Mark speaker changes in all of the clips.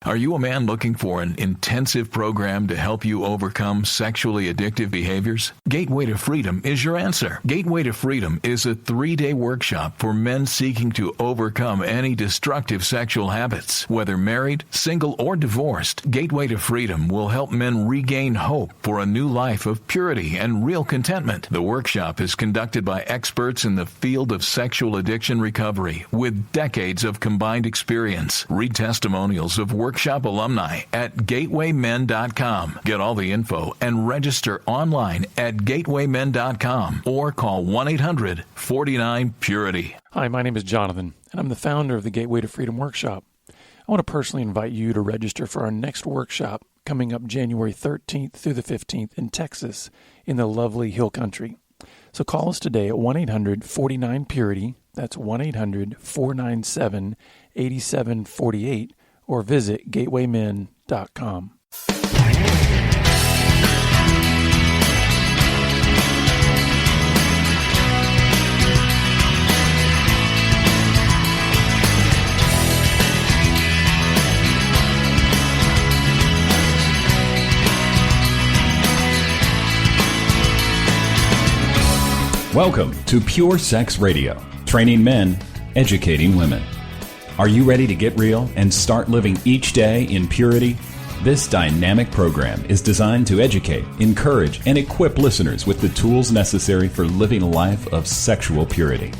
Speaker 1: Are you a man looking for an intensive program to help you overcome sexually addictive behaviors? Gateway to Freedom is your answer. Gateway to Freedom is a 3-day workshop for men seeking to overcome any destructive sexual habits. Whether married, single, or divorced, Gateway to Freedom will help men regain hope for a new life of purity and real contentment. The workshop is conducted by experts in the field of sexual addiction recovery with decades of combined experience. Read testimonials of workshop alumni at gatewaymen.com. Get all the info and register online at gatewaymen.com or call 1-800-49-PURITY.
Speaker 2: Hi, my name is Jonathan, and I'm the founder of the Gateway to Freedom Workshop. I want to personally invite you to register for our next workshop coming up January 13th through the 15th in Texas in the lovely Hill Country. So call us today at 1-800-49-PURITY. That's 1-800-497-8748. Or visit gatewaymen.com.
Speaker 3: Welcome to Pure Sex Radio, training men, educating women. Are you ready to get real and start living each day in purity? This dynamic program is designed to educate, encourage, and equip listeners with the tools necessary for living a life of sexual purity.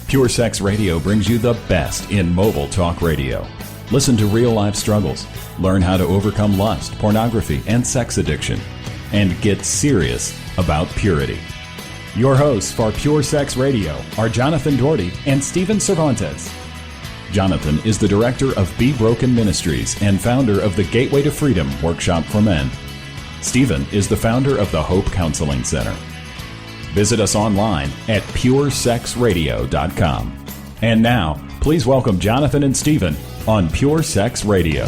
Speaker 3: Pure Sex Radio brings you the best in mobile talk radio. Listen to real-life struggles, learn how to overcome lust, pornography, and sex addiction, and get serious about purity. Your hosts for Pure Sex Radio are Jonathan Doherty and Stephen Cervantes. Jonathan is the director of Be Broken Ministries and founder of the Gateway to Freedom Workshop for Men. Stephen is the founder of the Hope Counseling Center. Visit us online at puresexradio.com. And now, please welcome Jonathan and Stephen on Pure Sex Radio.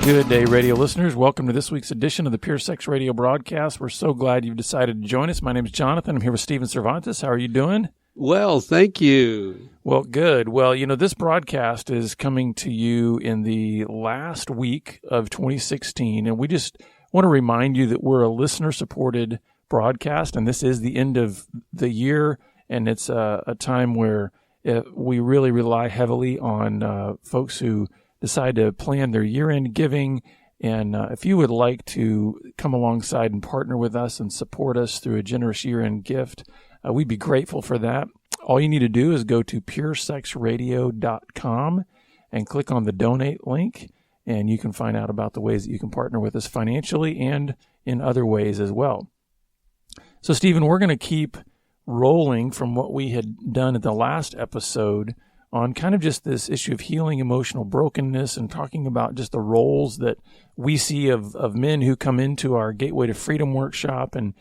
Speaker 2: Good day, radio listeners. Welcome to this week's edition of the Pure Sex Radio broadcast. We're so glad you've decided to join us. My name is Jonathan. I'm here with Stephen Cervantes. How are you doing?
Speaker 4: Well, thank you.
Speaker 2: Well, good. Well, this broadcast is coming to you in the last week of 2016, and we just want to remind you that we're a listener-supported broadcast, and this is the end of the year, and it's a time where we really rely heavily on folks who decide to plan their year-end giving. And if you would like to come alongside and partner with us and support us through a generous year-end gift, we'd be grateful for that. All you need to do is go to puresexradio.com and click on the donate link, and you can find out about the ways that you can partner with us financially and in other ways as well. So, Stephen, we're going to keep rolling from what we had done at the last episode on kind of just this issue of healing emotional brokenness and talking about just the roles that we see of men who come into our Gateway to Freedom workshop and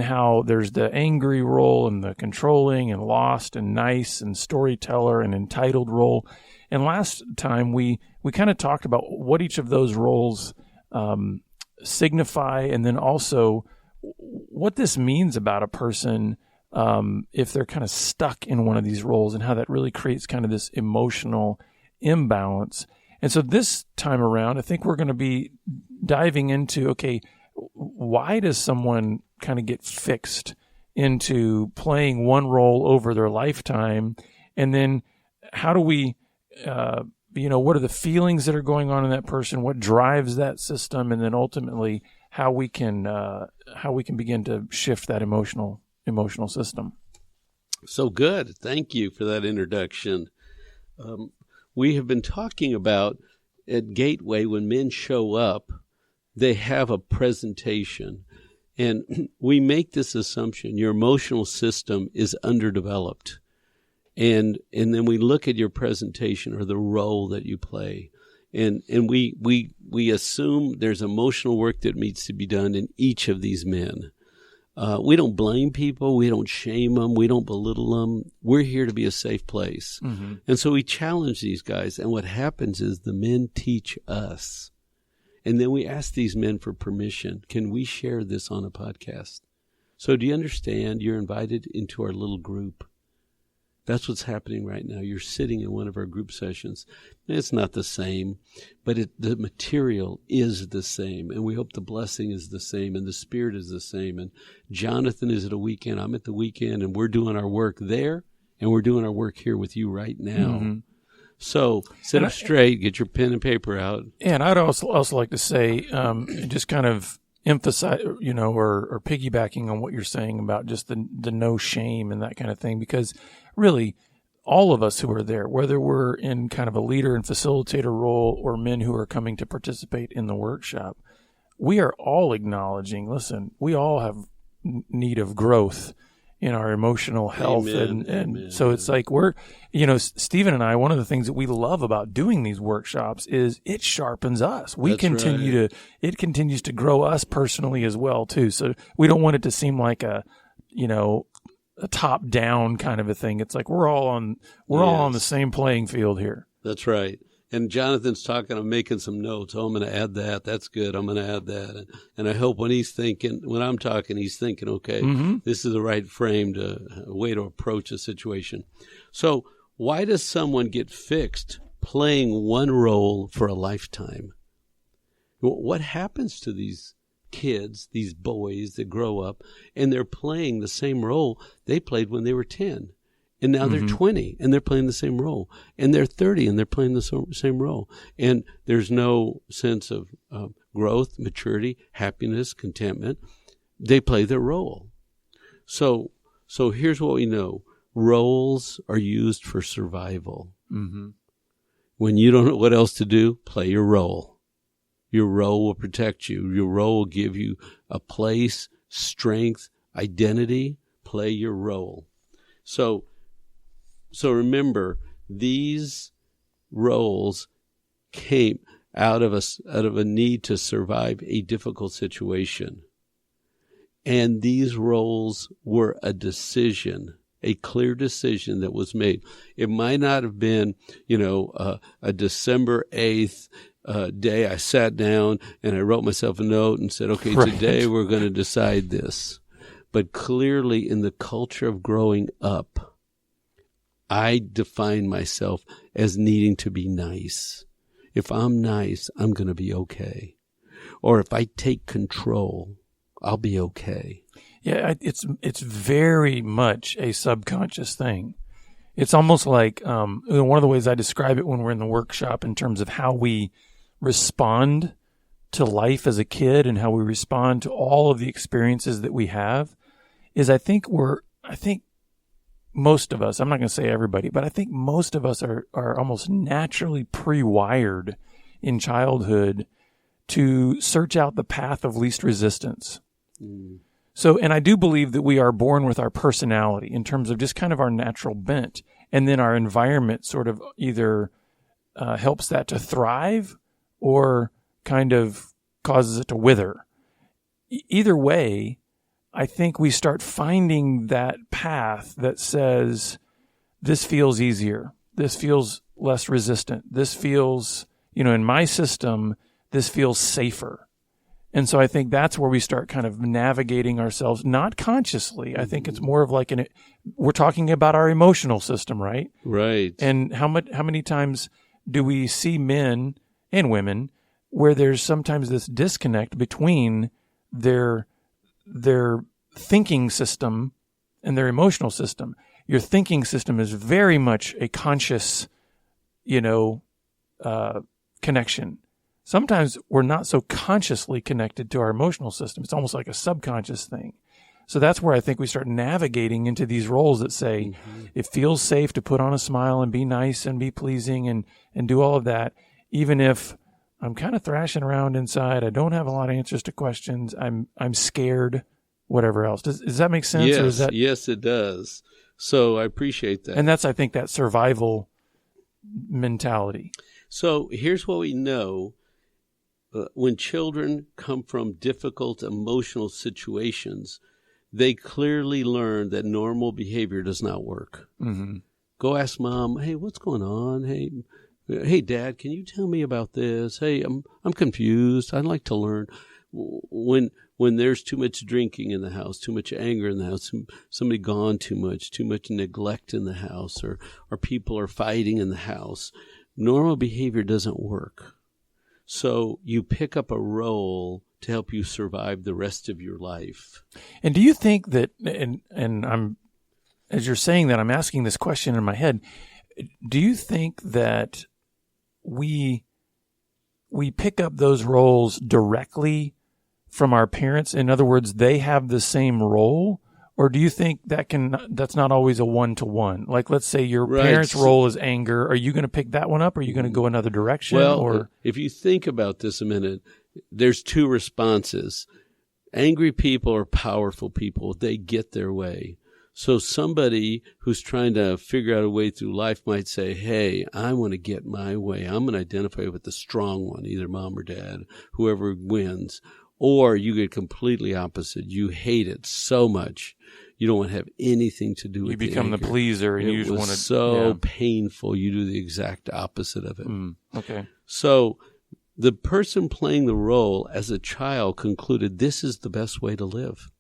Speaker 2: how there's the angry role and the controlling and lost and nice and storyteller and entitled role. And last time we kind of talked about what each of those roles signify, and then also what this means about a person if they're kind of stuck in one of these roles, and how that really creates kind of this emotional imbalance. And so this time around, I think we're going to be diving into, okay, why does someone kind of get fixed into playing one role over their lifetime? And then how do we, what are the feelings that are going on in that person? What drives that system? And then ultimately how we can begin to shift that emotional system.
Speaker 4: So good. Thank you for that introduction. We have been talking about at Gateway, when men show up, they have a presentation. And we make this assumption, your emotional system is underdeveloped. And then we look at your presentation or the role that you play. And we assume there's emotional work that needs to be done in each of these men. We don't blame people. We don't shame them. We don't belittle them. We're here to be a safe place. Mm-hmm. And so we challenge these guys. And what happens is the men teach us. And then we ask these men for permission. Can we share this on a podcast? So do you understand? You're invited into our little group. That's what's happening right now. You're sitting in one of our group sessions. It's not the same, but the material is the same, and we hope the blessing is the same, and the spirit is the same. And Jonathan is at a weekend. I'm at the weekend, and we're doing our work there, and we're doing our work here with you right now. Mm-hmm. So sit up straight, get your pen and paper out.
Speaker 2: And I'd also like to say, just kind of emphasize, or piggybacking on what you're saying about just the no shame and that kind of thing, because really all of us who are there, whether we're in kind of a leader and facilitator role or men who are coming to participate in the workshop, we are all acknowledging, listen, we all have need of growth in our emotional health. And so it's like Stephen and I, one of the things that we love about doing these workshops is it sharpens us. It continues to grow us personally as well too. So we don't want it to seem like a top down kind of a thing. It's like we're all on the same playing field here.
Speaker 4: That's right. And Jonathan's talking, I'm making some notes. Oh, I'm going to add that. That's good. I'm going to add that. And I hope when I'm talking, he's thinking, okay, This is the right way to approach a situation. So why does someone get fixed playing one role for a lifetime? What happens to these kids, these boys that grow up, and they're playing the same role they played when they were 10? And now they're 20 and they're playing the same role. And they're 30 and they're playing the same role. And there's no sense of growth, maturity, happiness, contentment. They play their role. So here's what we know. Roles are used for survival. Mm-hmm. When you don't know what else to do, play your role. Your role will protect you. Your role will give you a place, strength, identity. Play your role. So remember, these roles came out of a need to survive a difficult situation. And these roles were a decision, a clear decision that was made. It might not have been, a December 8th day I sat down and I wrote myself a note and said, okay, Today we're going to decide this. But clearly in the culture of growing up, I define myself as needing to be nice. If I'm nice, I'm going to be okay. Or if I take control, I'll be okay.
Speaker 2: Yeah, it's very much a subconscious thing. It's almost like one of the ways I describe it when we're in the workshop in terms of how we respond to life as a kid and how we respond to all of the experiences that we have is I think most of us, I'm not going to say everybody, but I think most of us are almost naturally pre-wired in childhood to search out the path of least resistance. Mm. So, and I do believe that we are born with our personality in terms of just kind of our natural bent. And then our environment sort of either helps that to thrive or kind of causes it to wither. Either way, I think we start finding that path that says, this feels easier. This feels less resistant. This feels, in my system, this feels safer. And so I think that's where we start kind of navigating ourselves, not consciously. I think it's more of like we're talking about our emotional system, right?
Speaker 4: Right.
Speaker 2: And how many times do we see men and women where there's sometimes this disconnect between their thinking system and their emotional system. Your thinking system is very much a conscious, connection. Sometimes we're not so consciously connected to our emotional system. It's almost like a subconscious thing. So that's where I think we start navigating into these roles that say, it feels safe to put on a smile and be nice and be pleasing and do all of that, even if I'm kind of thrashing around inside. I don't have a lot of answers to questions. I'm scared, whatever else. Does that make sense?
Speaker 4: Yes, yes, it does. So I appreciate that.
Speaker 2: And that's, I think, that survival mentality.
Speaker 4: So here's what we know. When children come from difficult emotional situations, they clearly learn that normal behavior does not work. Mm-hmm. Go ask mom, hey, what's going on? Hey, Dad, can you tell me about this? Hey, I'm confused. I'd like to learn. when there's too much drinking in the house, too much anger in the house, somebody gone too much neglect in the house, or people are fighting in the house, normal behavior doesn't work. So you pick up a role to help you survive the rest of your life.
Speaker 2: And do you think that, and I'm, as you're saying that, I'm asking this question in my head, do you think that we pick up those roles directly from our parents? In other words, they have the same role? Or do you think that's not always a one-to-one? Like, let's say your parents' role is anger. Are you going to pick that one up? Or are you going to go another direction?
Speaker 4: Well, if you think about this a minute, there's two responses. Angry people are powerful people. They get their way. So somebody who's trying to figure out a way through life might say, hey, I want to get my way. I'm going to identify with the strong one, either mom or dad, whoever wins. Or you get completely opposite. You hate it so much. You don't want to have anything to do with it. You become
Speaker 2: the pleaser, and you just want to.
Speaker 4: It's so painful. You do the exact opposite of it.
Speaker 2: Okay.
Speaker 4: So the person playing the role as a child concluded this is the best way to live.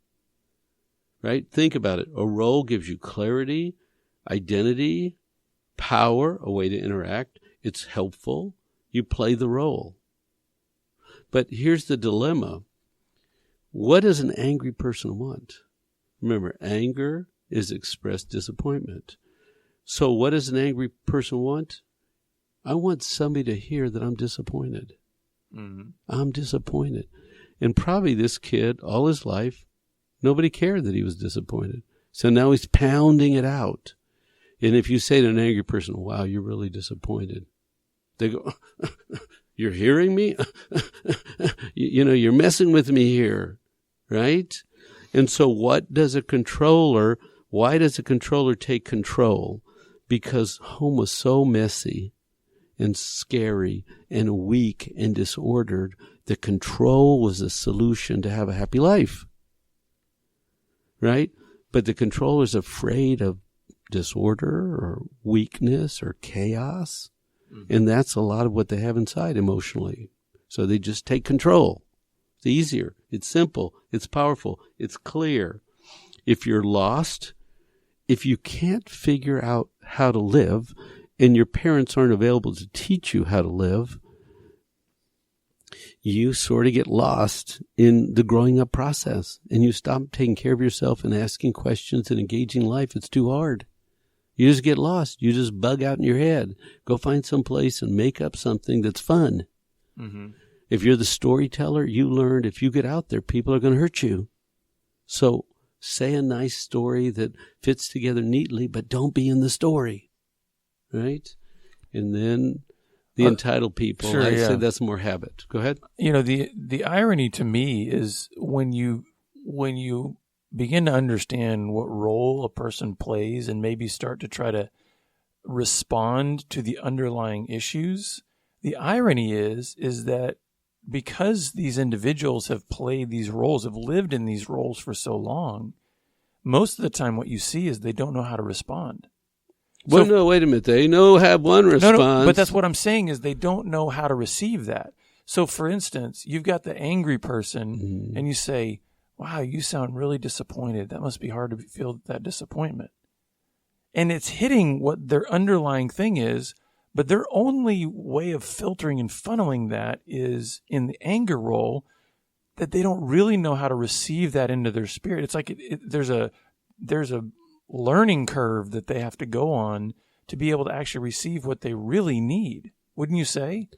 Speaker 4: Right? Think about it. A role gives you clarity, identity, power, a way to interact. It's helpful. You play the role. But here's the dilemma. What does an angry person want? Remember, anger is expressed disappointment. So what does an angry person want? I want somebody to hear that I'm disappointed. Mm-hmm. I'm disappointed. And probably this kid, all his life, nobody cared that he was disappointed. So now he's pounding it out. And if you say to an angry person, wow, you're really disappointed, they go, you're hearing me? You're messing with me here, right? And so why does a controller take control? Because home was so messy and scary and weak and disordered that control was a solution to have a happy life. Right? But the controller's afraid of disorder or weakness or chaos. Mm-hmm. And that's a lot of what they have inside emotionally. So they just take control. It's easier. It's simple. It's powerful. It's clear. If you're lost, if you can't figure out how to live, and your parents aren't available to teach you how to live, you sort of get lost in the growing up process, and you stop taking care of yourself and asking questions and engaging life. It's too hard. You just get lost. You just bug out in your head. Go find some place and make up something that's fun. Mm-hmm. If you're the storyteller, you learned if you get out there, people are going to hurt you. So say a nice story that fits together neatly, but don't be in the story, right? And then the entitled people, I say that's more habit. Go ahead.
Speaker 2: The irony to me is when you begin to understand what role a person plays and maybe start to try to respond to the underlying issues, the irony is that because these individuals have played these roles, have lived in these roles for so long, most of the time what you see is they don't know how to respond.
Speaker 4: Well, no, wait a minute. They have one response.
Speaker 2: No, but that's what I'm saying is they don't know how to receive that. So, for instance, you've got the angry person and you say, wow, you sound really disappointed. That must be hard to feel that disappointment. And it's hitting what their underlying thing is, but their only way of filtering and funneling that is in the anger role, that they don't really know how to receive that into their spirit. It's like there's a learning curve that they have to go on to be able to actually receive what they really need. Wouldn't you say?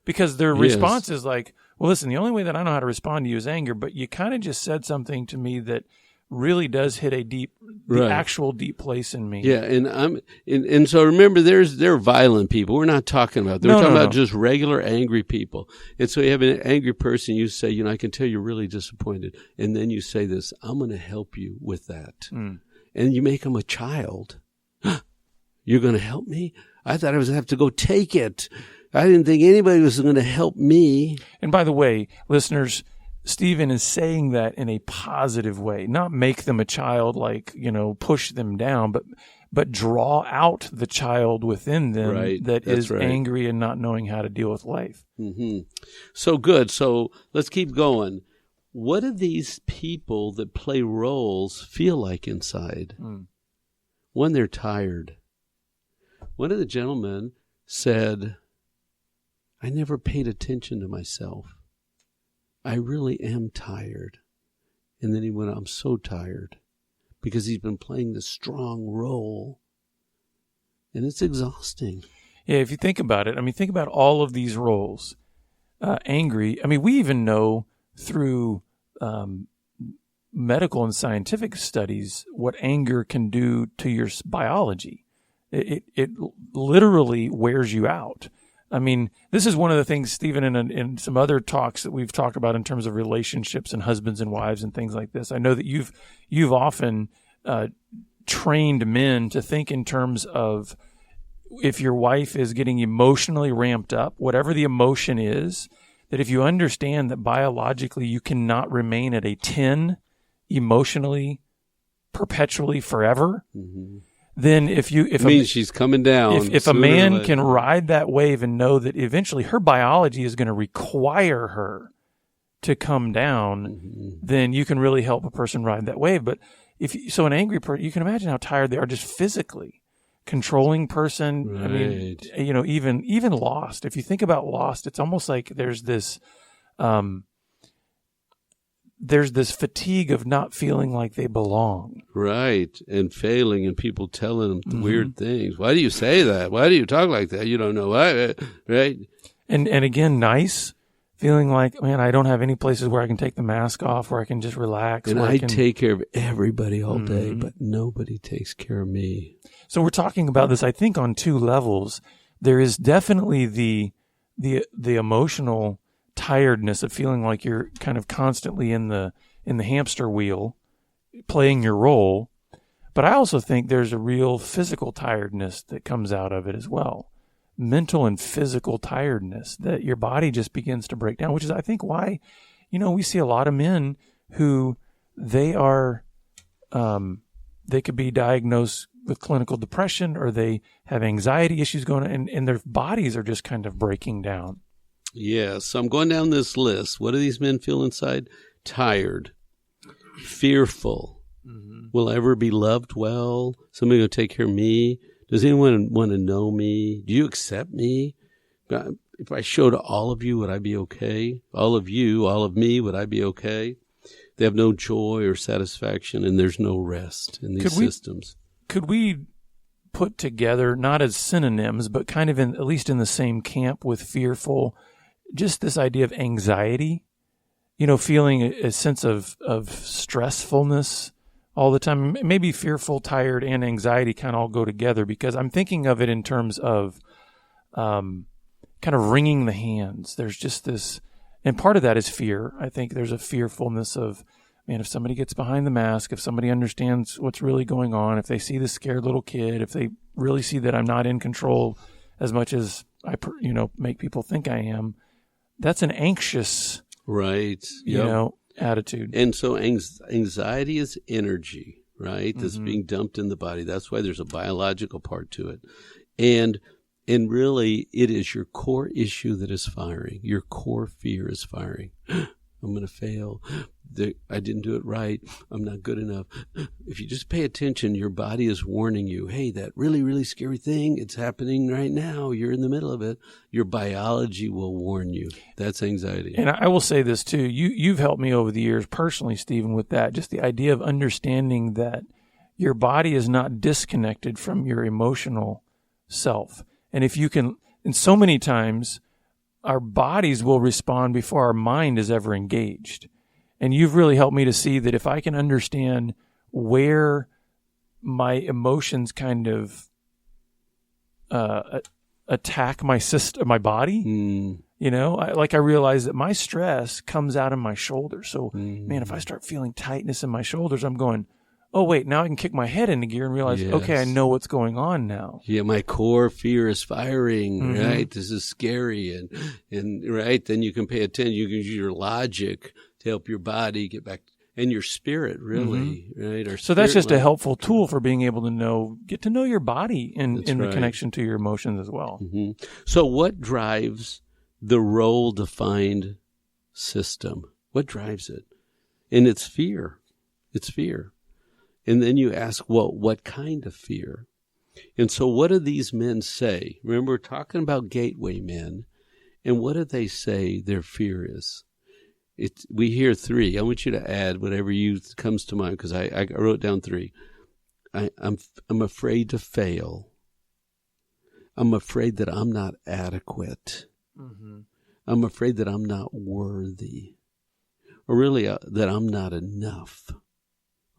Speaker 2: Because their response is like, well, listen, the only way that I know how to respond to you is anger, but you kind of just said something to me that really does hit the actual deep place in me.
Speaker 4: Yeah, and so remember, there are violent people. We're not talking about that. We're talking about just regular angry people. And so you have an angry person, you say, I can tell you're really disappointed. And then you say this, I'm going to help you with that. And you make them a child. You're going to help me? I thought I was going to have to go take it. I didn't think anybody was going to help me.
Speaker 2: And by the way, listeners, Stephen is saying that in a positive way, not make them a child, like, push them down, but draw out the child within them that is angry and not knowing how to deal with life.
Speaker 4: Mm-hmm. So good. So let's keep going. what do these people that play roles feel like inside? When they're tired. One of the gentlemen said, I never paid attention to myself. I really am tired. And then he went, I'm so tired, because he's been playing this strong role. And it's exhausting.
Speaker 2: Yeah, if you think about it, I mean, think about all of these roles. Angry. I mean, we even know through medical and scientific studies what anger can do to your biology. It literally wears you out. I mean, this is one of the things, Stephen, in some other talks that we've talked about in terms of relationships and husbands and wives and things like this. I know that you've often trained men to think in terms of, if your wife is getting emotionally ramped up, whatever the emotion is, that if you understand that biologically you cannot remain at a 10 emotionally, perpetually, forever, then it means
Speaker 4: she's coming down.
Speaker 2: If a man can ride that wave and know that eventually her biology is going to require her to come down, then you can really help a person ride that wave. But so an angry person, you can imagine how tired they are just physically. Controlling person, right. I mean, even Lost. If you think about Lost, it's almost like there's this fatigue of not feeling like they belong.
Speaker 4: Right, and failing, and people telling them weird things. Why do you say that? Why do you talk like that? You don't know why, right?
Speaker 2: And again, nice. Feeling like, man, I don't have any places where I can take the mask off, where I can just relax.
Speaker 4: And I take care of everybody all day, but nobody takes care of me.
Speaker 2: So we're talking about this, I think, on two levels. There is definitely the emotional tiredness of feeling like you're kind of constantly in the hamster wheel, playing your role. But I also think there's a real physical tiredness that comes out of it as well. Mental and physical tiredness, that your body just begins to break down, which is, I think, why, we see a lot of men who they could be diagnosed with clinical depression, or they have anxiety issues going on, and their bodies are just kind of breaking down.
Speaker 4: Yeah, so I'm going down this list. What do these men feel inside? Tired, fearful. Will I ever be loved well? Somebody going to take care of me? Does anyone want to know me? Do you accept me? If I showed all of you, would I be okay? All of you, all of me, would I be okay? They have no joy or satisfaction, and there's no rest in these systems.
Speaker 2: Could we put together, not as synonyms, but kind of at least in the same camp with fearful, just this idea of anxiety? Feeling a sense of stressfulness all the time. Maybe fearful, tired, and anxiety kind of all go together, because I'm thinking of it in terms of kind of wringing the hands. There's just this, and part of that is fear. I think there's a fearfulness of, man, if somebody gets behind the mask, if somebody understands what's really going on, if they see the scared little kid, if they really see that I'm not in control as much as I, make people think I am, that's an anxious,
Speaker 4: right,
Speaker 2: attitude.
Speaker 4: And so anxiety is energy, right? That's being dumped in the body. That's why there's a biological part to it. And really, it is your core issue that is firing. Your core fear is firing. I'm going to fail. I didn't do it right. I'm not good enough. If you just pay attention, your body is warning you, hey, that really, really scary thing, it's happening right now. You're in the middle of it. Your biology will warn you. That's anxiety.
Speaker 2: And I will say this too. You've helped me over the years personally, Stephen, with that. Just the idea of understanding that your body is not disconnected from your emotional self. And if you can, and so many times, our bodies will respond before our mind is ever engaged. And you've really helped me to see that if I can understand where my emotions kind of attack my system, my body, I realize that my stress comes out of my shoulders. So, man, if I start feeling tightness in my shoulders, I'm going, oh, wait, now I can kick my head into gear and realize, okay, I know what's going on now.
Speaker 4: Yeah, my core fear is firing, right? This is scary. And right, then you can pay attention. You can use your logic to help your body get back, and your spirit, really, right?
Speaker 2: So that's just a helpful tool for being able to get to know your body in the connection to your emotions as well.
Speaker 4: So what drives the role-defined system? What drives it? And it's fear. It's fear. And then you ask, well, what kind of fear? And so what do these men say? Remember, we're talking about gateway men. And what do they say their fear is? We hear 3. I want you to add whatever comes to mind, because I wrote down 3. I'm afraid to fail. I'm afraid that I'm not adequate. Mm-hmm. I'm afraid that I'm not worthy. Or really that I'm not enough.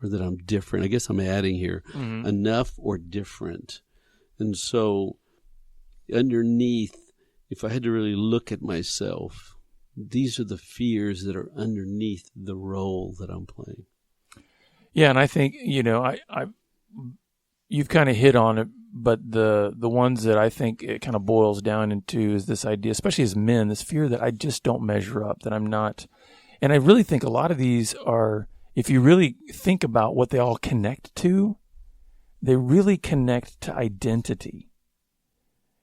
Speaker 4: Or that I'm different. I guess I'm adding here, enough or different. And so underneath, if I had to really look at myself, these are the fears that are underneath the role that I'm playing.
Speaker 2: Yeah, and I think, you've kind of hit on it, but the ones that I think it kind of boils down into is this idea, especially as men, this fear that I just don't measure up, that I'm not. And I really think a lot of these are, if you really think about what they all connect to, they really connect to identity.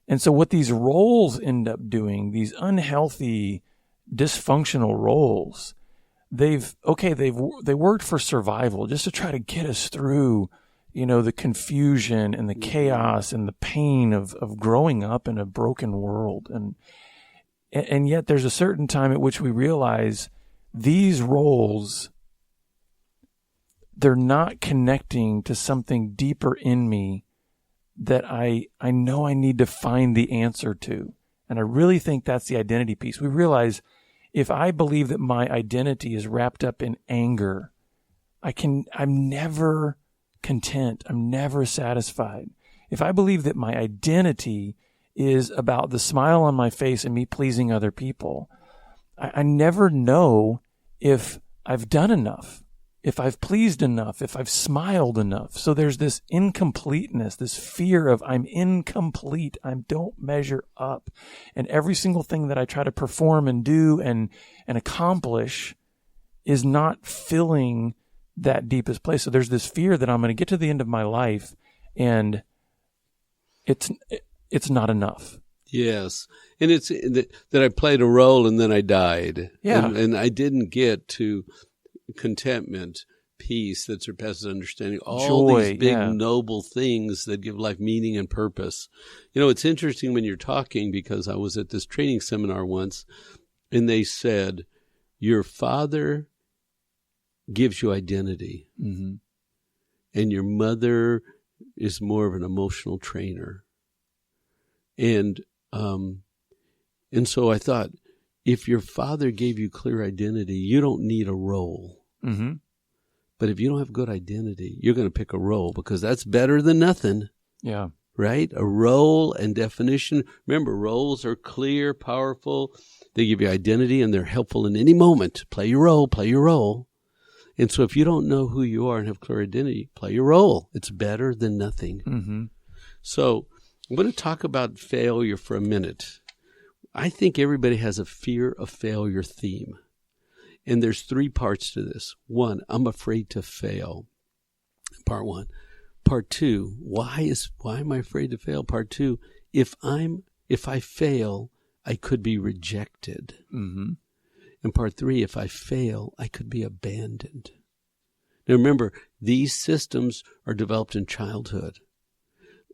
Speaker 2: And so what these roles end up doing, these unhealthy, dysfunctional roles, they worked for survival, just to try to get us through, the confusion and the chaos and the pain of growing up in a broken world. And yet there's a certain time at which we realize these roles, they're not connecting to something deeper in me that I know I need to find the answer to. And I really think that's the identity piece. We realize if I believe that my identity is wrapped up in anger, I'm never content. I'm never satisfied. If I believe that my identity is about the smile on my face and me pleasing other people, I never know if I've done enough, if I've pleased enough, if I've smiled enough. So there's this incompleteness, this fear of I'm incomplete, I don't measure up. And every single thing that I try to perform and do and accomplish is not filling that deepest place. So there's this fear that I'm going to get to the end of my life and it's not enough.
Speaker 4: Yes. And it's that I played a role and then I died.
Speaker 2: Yeah.
Speaker 4: And I didn't get to contentment, peace that surpasses understanding, all
Speaker 2: joy,
Speaker 4: these big noble things that give life meaning and purpose. It's interesting when you're talking, because I was at this training seminar once and they said, your father gives you identity, and your mother is more of an emotional trainer. And so I thought, if your father gave you clear identity, you don't need a role. Mm-hmm. But if you don't have good identity, you're going to pick a role, because that's better than nothing.
Speaker 2: Yeah.
Speaker 4: Right? A role and definition. Remember, roles are clear, powerful. They give you identity and they're helpful in any moment. Play your role, play your role. And so if you don't know who you are and have clear identity, play your role. It's better than nothing. Mm-hmm. So I'm going to talk about failure for a minute. I think everybody has a fear of failure theme. And there's 3 parts to this. 1, I'm afraid to fail. Part 1. Part 2, why am I afraid to fail? Part 2, if I fail, I could be rejected. Mm-hmm. And part 3, if I fail, I could be abandoned. Now remember, these systems are developed in childhood.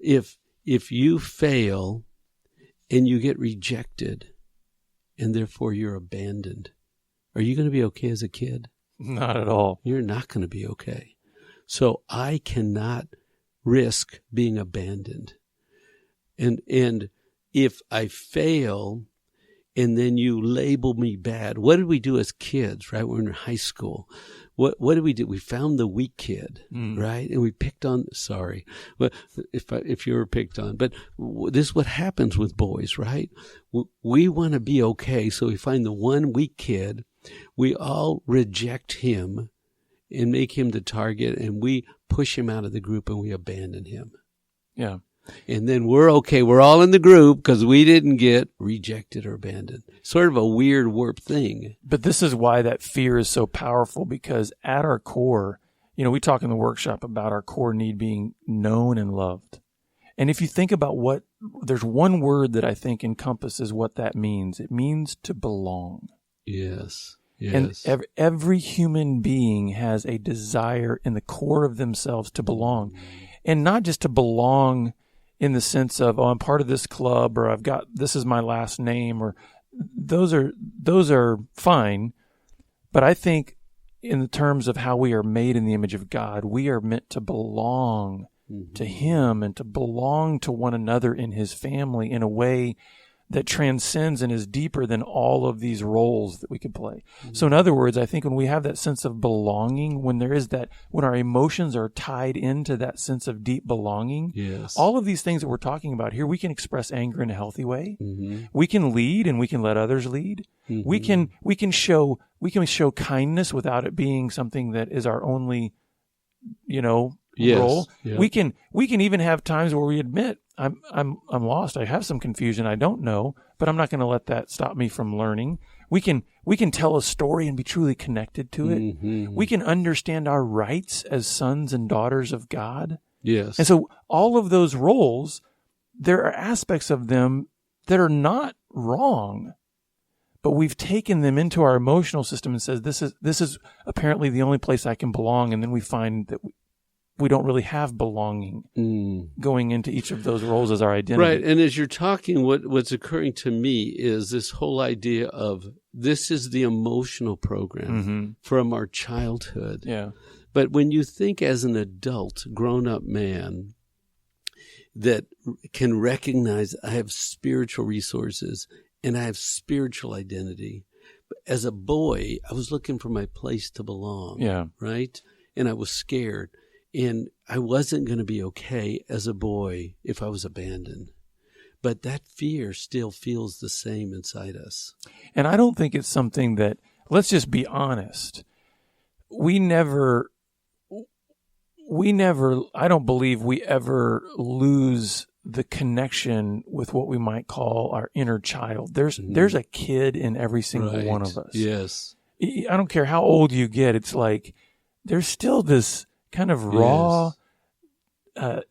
Speaker 4: If you fail and you get rejected and therefore you're abandoned, are you going to be okay as a kid?
Speaker 2: Not at all.
Speaker 4: You're not going to be okay. So I cannot risk being abandoned. And if I fail and then you label me bad, what did we do as kids, right? We're in high school. What did we do? We found the weak kid, right? And we picked on, sorry, but if you were picked on, but this is what happens with boys, right? We want to be okay. So we find the one weak kid. We all reject him and make him the target, and we push him out of the group and we abandon him.
Speaker 2: Yeah.
Speaker 4: And then we're okay. We're all in the group because we didn't get rejected or abandoned. Sort of a weird, warped thing.
Speaker 2: But this is why that fear is so powerful, because at our core, we talk in the workshop about our core need being known and loved. And if you think about there's one word that I think encompasses what that means. It means to belong.
Speaker 4: Yes. Yes.
Speaker 2: And every human being has a desire in the core of themselves to belong. And not just to belong in the sense of, I'm part of this club, or this is my last name, or those are fine. But I think in the terms of how we are made in the image of God, we are meant to belong to Him and to belong to one another in His family in a way that transcends and is deeper than all of these roles that we could play. So in other words, I think when we have that sense of belonging, when our emotions are tied into that sense of deep belonging,
Speaker 4: Yes.
Speaker 2: all of these things that we're talking about here, we can express anger in a healthy way. We can lead and we can let others lead. We can show kindness without it being something that is our only,
Speaker 4: Yes.
Speaker 2: role.
Speaker 4: Yep.
Speaker 2: We can even have times where we admit I'm lost. I have some confusion. I don't know, but I'm not going to let that stop me from learning. We can tell a story and be truly connected to it. We can understand our rights as sons and daughters of God.
Speaker 4: Yes.
Speaker 2: And so all of those roles, there are aspects of them that are not wrong, but we've taken them into our emotional system and says, this is apparently the only place I can belong. And then we find that we don't really have belonging going into each of those roles as our identity.
Speaker 4: Right. And as you're talking, what's occurring to me is this whole idea of this is the emotional program from our childhood.
Speaker 2: Yeah.
Speaker 4: But when you think as an adult, grown-up man that can recognize I have spiritual resources and I have spiritual identity. As a boy, I was looking for my place to belong.
Speaker 2: Yeah.
Speaker 4: Right? And I was scared. And I wasn't going to be okay as a boy if I was abandoned. But that fear still feels the same inside us.
Speaker 2: And I don't think it's something that, let's just be honest, I don't believe we ever lose the connection with what we might call our inner child. There's a kid in every single one of us.
Speaker 4: Yes.
Speaker 2: I don't care how old you get. It's like there's still this kind of raw,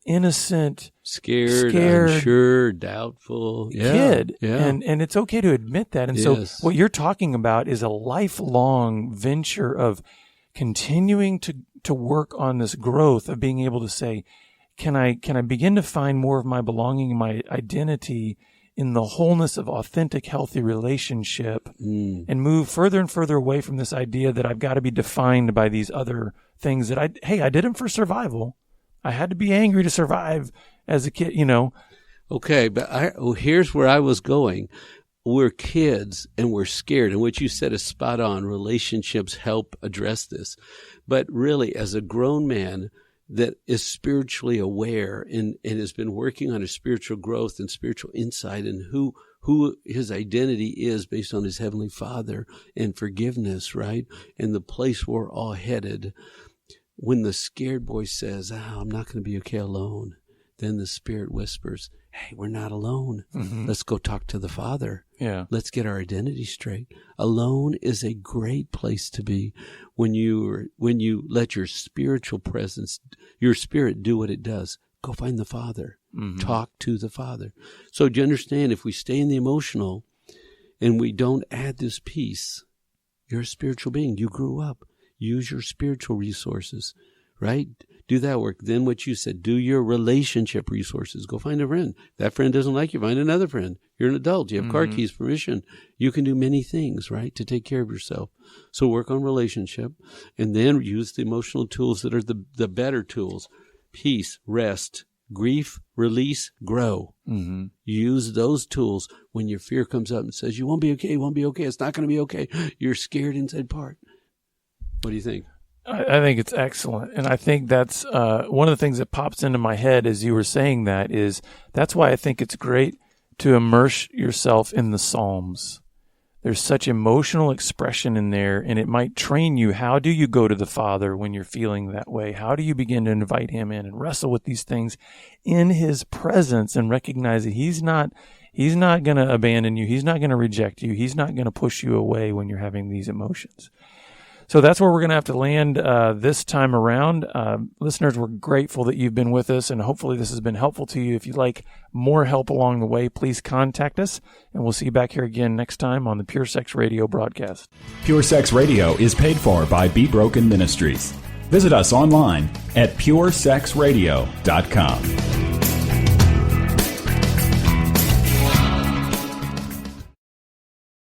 Speaker 2: innocent, scared,
Speaker 4: unsure, doubtful
Speaker 2: kid.
Speaker 4: Yeah.
Speaker 2: And it's okay to admit that. And so what you're talking about is a lifelong venture of continuing to work on this growth of being able to say, can I begin to find more of my belonging, my identity in the wholeness of authentic, healthy relationship and move further and further away from this idea that I've got to be defined by these other things that I did them for survival. I had to be angry to survive as a kid,
Speaker 4: Okay, but here's where I was going. We're kids and we're scared. And what you said is spot on. Relationships help address this. But really, as a grown man that is spiritually aware and has been working on his spiritual growth and spiritual insight and who his identity is based on his Heavenly Father and forgiveness, right? And the place we're all headed. When the scared boy says, I'm not going to be okay alone, then the Spirit whispers, hey, we're not alone. Let's go talk to the Father.
Speaker 2: Yeah.
Speaker 4: Let's get our identity straight. Alone is a great place to be when you let your spiritual presence, your spirit do what it does. Go find the Father. Talk to the Father. So do you understand, if we stay in the emotional and we don't add this piece, you're a spiritual being. You grew up. Use your spiritual resources, right? Do that work. Then what you said, do your relationship resources. Go find a friend. That friend doesn't like you. Find another friend. You're an adult. You have car keys, permission. You can do many things, right, to take care of yourself. So work on relationship and then use the emotional tools that are the better tools. Peace, rest, grief, release, grow. Use those tools when your fear comes up and says, you won't be okay, it's not going to be okay. You're scared inside part. What do you think?
Speaker 2: I think it's excellent. And I think that's one of the things that pops into my head as you were saying that is that's why I think it's great to immerse yourself in the Psalms. There's such emotional expression in there, and it might train you. How do you go to the Father when you're feeling that way? How do you begin to invite Him in and wrestle with these things in His presence and recognize that He's not going to abandon you. He's not going to reject you. He's not going to push you away when you're having these emotions. So that's where we're going to have to land this time around. Listeners, we're grateful that you've been with us, and hopefully this has been helpful to you. If you'd like more help along the way, please contact us, and we'll see you back here again next time on the Pure Sex Radio broadcast.
Speaker 3: Pure Sex Radio is paid for by Be Broken Ministries. Visit us online at puresexradio.com.